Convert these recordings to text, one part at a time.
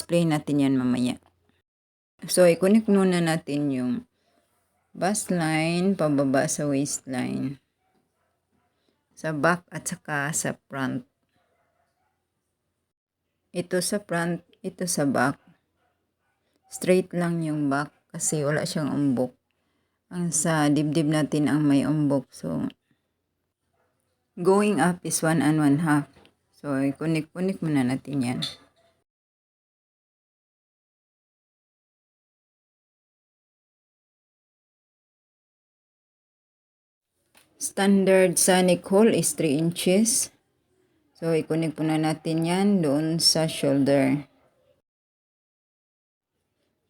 I-explain natin yan mamaya. So, i-connect muna natin yung bust line pababa sa waistline. Sa back at saka sa front. Ito sa front, ito sa back. Straight lang yung back kasi wala siyang umbok. Ang sa dibdib natin ang may umbok. So, going up is 1 1/2. So, i-connect muna natin yan. Standard sa neck hole is 3 inches. So, i-connect muna natin yan doon sa shoulder.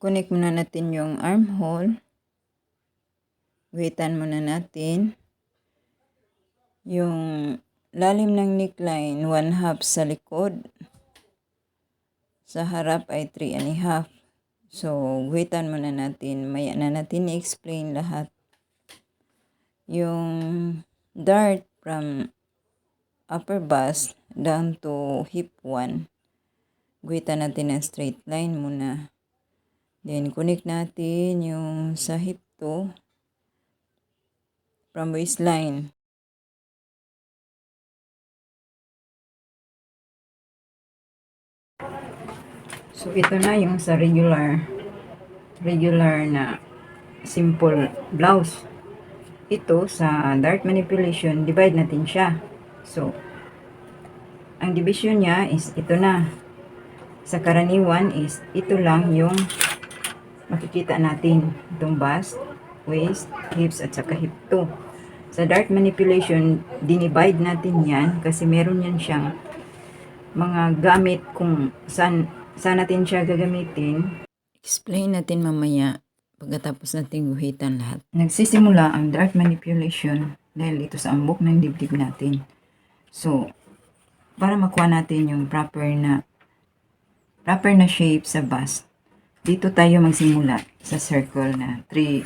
Connect muna natin yung armhole. Guhitan muna natin. Yung lalim ng neckline, 1/2 sa likod. Sa harap ay 3 1/2. So, guhitan muna natin. Maya na natin i-explain lahat. Yung dart from upper bust down to hip 1. Guhitan natin ang straight line muna. Then, connect natin yung sa hip 2 from waistline. So, ito na yung sa regular na simple blouse. Ito sa dart manipulation, divide natin siya. So, ang division niya is ito na. Sa karaniwan is ito lang yung makikita natin. Itong bust, waist, hips at saka hip 2. Sa dart manipulation, dinivide natin yan kasi meron yan siyang mga gamit kung saan natin siya gagamitin. Explain natin mamaya pagkatapos natin guhitan lahat. Nagsisimula ang dart manipulation dahil ito sa ambok ng dibdib natin. So, para makuha natin yung proper na shape sa bust, dito tayo magsimula sa circle na 3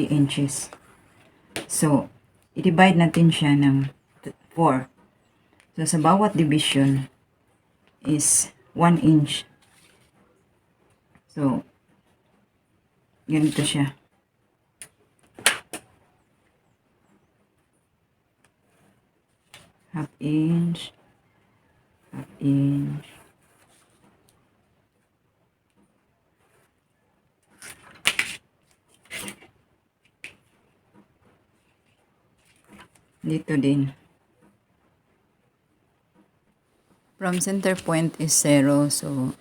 inches. So, i-divide natin siya ng 4. So, sa bawat division is 1 inch. So, ganito siya. Half inch. Dito din. From center point is 0. So,